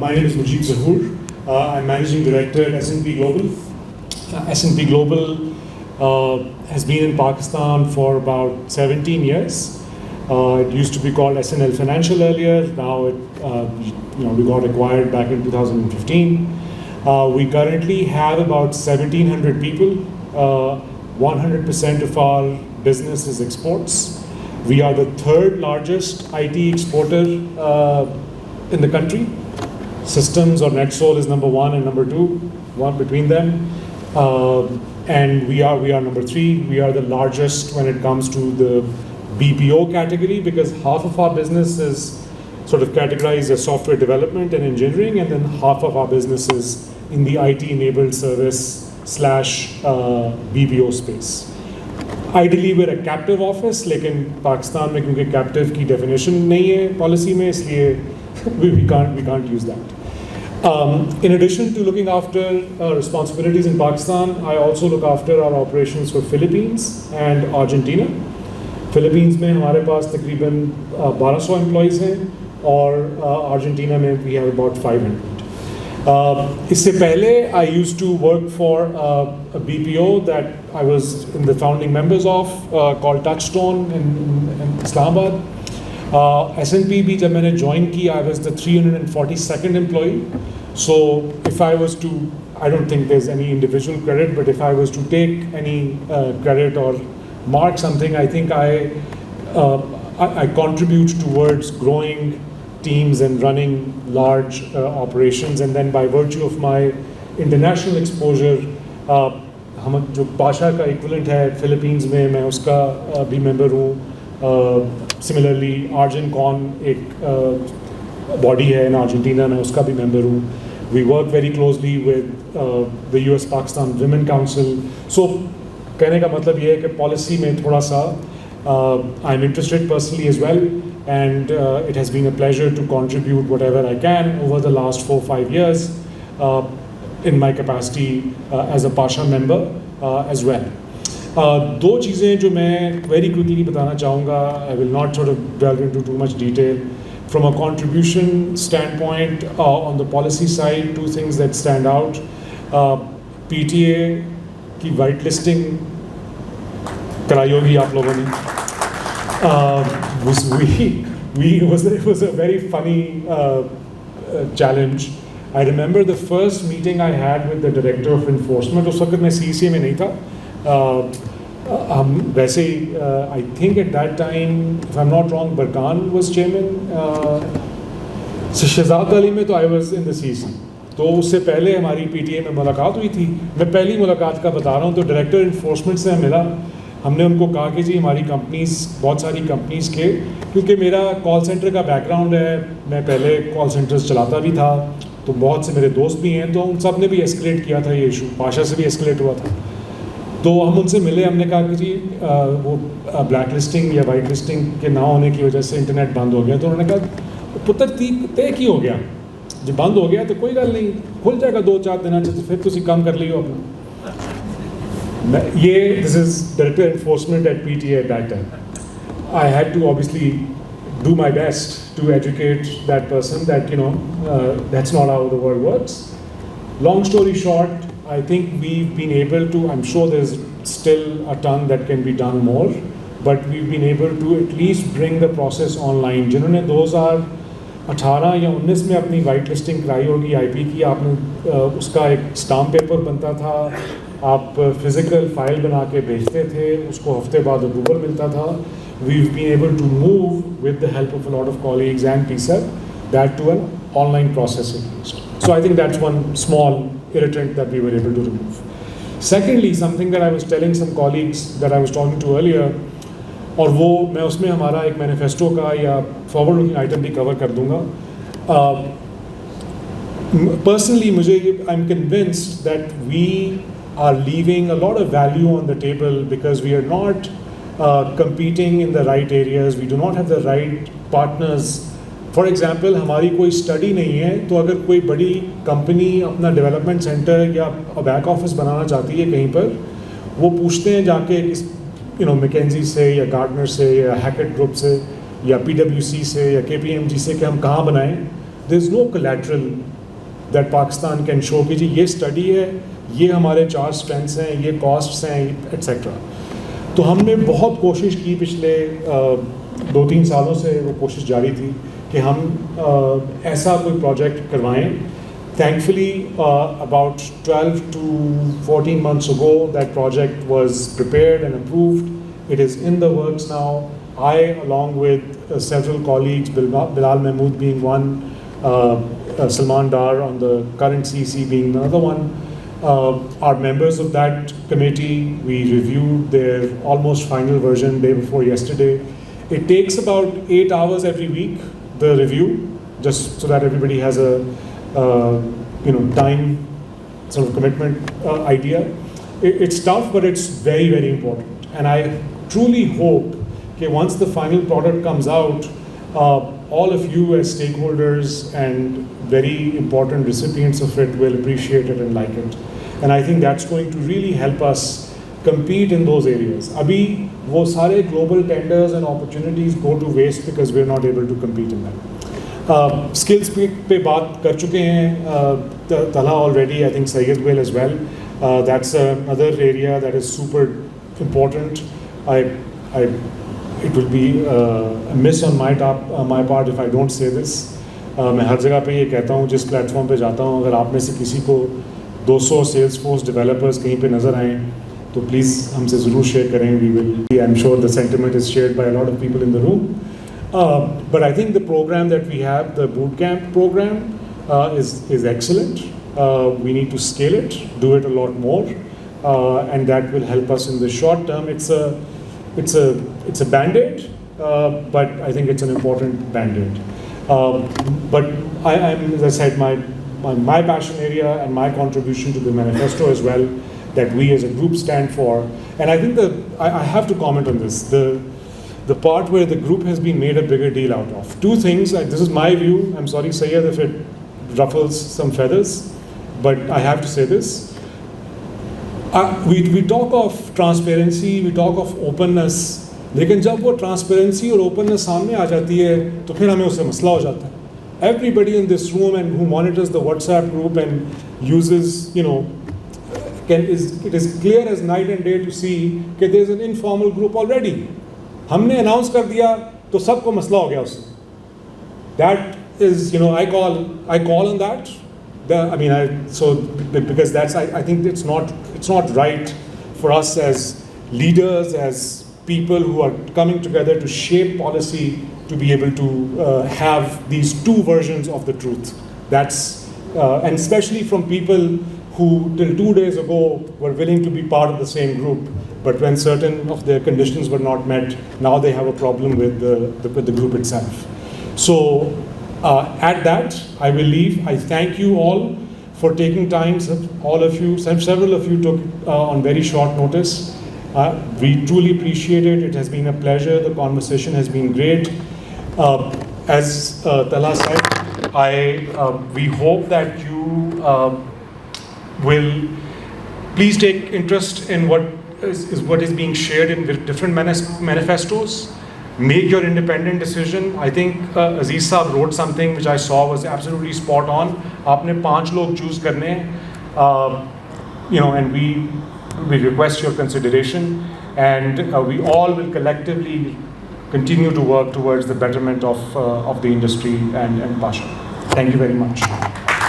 My name is Mujeeb Zahur. I'm Managing Director at S&P Global. S&P Global has been in Pakistan for about 17 years. It used to be called SNL Financial earlier. Now we got acquired back in 2015. We currently have about 1,700 people. 100% of our business is exports. We are the third largest IT exporter in the country. Systems or NetSol is number one and number two, one between them. And we are number three. We are the largest when it comes to the BPO category, because half of our business is sort of categorized as software development and engineering, and then half of our business is in the IT-enabled service / BPO space. Ideally, we're a captive office, लेकिन पाकिस्तान में क्योंकि captive की definition नहीं है policy में, इसलिए we can't use that. In addition to looking after responsibilities in Pakistan, I also look after our operations for Philippines and Argentina. Philippines में हमारे पास तकरीबन 1200 employees हैं और Argentina में we have about 500. इससे पहले I used to work for a BPO that I was in the founding members of called Touchstone in Islamabad. S&P भी जब मैंने join की, I was the 342nd employee. So if I was to, I don't think there's any individual credit, but if I was to take any credit or mark something, I think I contribute towards growing teams and running large operations, and then by virtue of my international exposure, हम जो पाशा का equivalent है Philippines में, मैं उसका भी member हूँ. Similarly, ArgenCon एक body है in Argentina, मैं उसका भी member हूँ. We work very closely with the US-Pakistan Women Council. So कहने का मतलब ये है कि policy में थोड़ा सा I'm interested personally as well, and it has been a pleasure to contribute whatever I can over the last 4-5 years in my capacity as a PASHA member as well. दो चीज़ें जो मैं very quickly बताना चाहूँगा, I will not sort of delve into too much detail. From a contribution standpoint, on the policy side, two things that stand out. PTA की whitelisting कराई होगी आप लोगों ने. It was a very funny challenge. I remember the first meeting I had with the director of enforcement. उस वक्त मैं CEC में नहीं था. हम वैसे I think at that time, if I'm not wrong, Barkan was chairman. Shahzad Ali में तो I was in the CEC. तो उससे पहले हमारी PTA में मुलाकात हुई थी. मैं पहली मुलाकात का बता रहा हूँ. तो डायरेक्टर इन्फोर्समेंट से मिला. हमने उनको कहा कि जी हमारी कंपनीज, बहुत सारी कंपनीज़ के, क्योंकि मेरा कॉल सेंटर का बैकग्राउंड है, मैं पहले कॉल सेंटर्स चलाता भी था, तो बहुत से मेरे दोस्त भी हैं, तो उन सब ने भी एस्केलेट किया था ये इशू. पाशा से भी एस्केलेट हुआ था. तो हम उनसे मिले, हमने कहा कि जी वो ब्लैक लिस्टिंग या वाइट लिस्टिंग के ना होने की वजह से इंटरनेट बंद हो गया. तो उन्होंने कहा पुत्र तय की हो गया, जब बंद हो गया तो कोई गल नहीं, खुल जाएगा 2-4 दिन, तो फिर तुम काम कर लियो अपना. This is director enforcement at PTA at that time. I had to obviously do my best to educate that person that that's not how the world works. Long story short, I think we've been able to, I'm sure there's still a ton that can be done more, but we've been able to at least bring the process online. जिन्होंने 2018 या 19 में अपनी white listing कराई होगी IP की, आपने उसका एक स्टाम्प पेपर बनता था, आप फिज़िकल फाइल बना के भेजते थे, उसको हफ्ते बाद अप्रूवल मिलता था. We've been able to move with the help of a lot of colleagues and PSEP that to an online process at least. So I think that's one small irritant that we were able to remove. Secondly, something that I was telling some colleagues that I was talking to earlier, और वो मैं उसमें हमारा एक manifesto का या forward looking item भी cover कर दूंगा. Personally, I'm convinced that we are leaving a lot of value on the table because we are not competing in the right areas. We do not have the right partners. For example, हमारी कोई study नहीं है, तो अगर कोई बड़ी company अपना development centre या बैक ऑफिस बनाना चाहती है कहीं पर, वो पूछते हैं जाके मैकेंजी से या गार्डनर से या हैकेट ग्रुप से या PwC से या KPMG से कि हम कहाँ बनाएं. there's no collateral that Pakistan can show कि जी ये study है, ये हमारे 4 strengths हैं, ये costs हैं, etc. तो हमने बहुत कोशिश की पिछले 2-3 सालों से, वो कोशिश जारी थी कि हम ऐसा कोई project करवाएं. Thankfully, about 12 to 14 months ago, that project was prepared and approved. It is in the works now. I, along with several colleagues, Bilal Mahmood being one, Salman Dar on the current CEC being another one, are members of that committee. We reviewed their almost final version day before yesterday. It takes about 8 hours every week, the review, just so that everybody has a time sort of commitment idea. It's tough, but it's very, very important. And I truly hope that once the final product comes out, all of you as stakeholders and very important recipients of it will appreciate it and like it. And I think that's going to really help us compete in those areas. Abhi, wo sare global tenders and opportunities go to waste because we're not able to compete in them. Skills पे बात कर चुके हैं Talha already, I think Sayyid will as well. That's another area that is super important. It will be a miss on my part if I don't say this. मैं हर जगह पे ये कहता हूँ, जिस प्लेटफॉर्म पे जाता हूँ, अगर आप में से किसी को 200 Salesforce developers कहीं पे नज़र आएँ तो प्लीज़ हमसे ज़रूर शेयर करें. We will. I'm sure the sentiment is shared by a lot of people in the room. But I think the program that we have, the bootcamp program, is excellent. We need to scale it, do it a lot more, and that will help us in the short term. It's a band-aid, but I think it's an important band-aid. But I'm, as I said, my passion area and my contribution to the manifesto as well, that we as a group stand for. And I think I have to comment on this. The part where the group has been made a bigger deal out of. 2 things, this is my view, I'm sorry Sayyid if it ruffles some feathers, but I have to say this. We talk of transparency, we talk of openness, लेकिन जब वो transparency और openness सामने आ जाती है तो फिर हमें उससे मसला हो जाता है. Everybody in this room and who monitors the WhatsApp group and uses, it is clear as night and day to see that there is an informal group already. हमने अनाउंस कर दिया तो सबको मसला हो गया उससे. That is, I call on that. Because that's, I think it's not right for us as leaders, as people who are coming together to shape policy, to be able to have these 2 versions of the truth. That's and especially from people who till 2 days ago were willing to be part of the same group, but when certain of their conditions were not met, now they have a problem with the group itself. So at that, I will leave. I thank you all for taking time. All of you, several of you took on very short notice. We truly appreciate it. It has been a pleasure. The conversation has been great. As Talha said, we hope that you will please take interest in what is being shared in different manifestos. Make your independent decision. I think Aziz Saab wrote something which I saw was absolutely spot on. Aapne 5 log choose karne hain, and we request your consideration, and we all will collectively continue to work towards the betterment of the industry and PASHA. Thank you very much.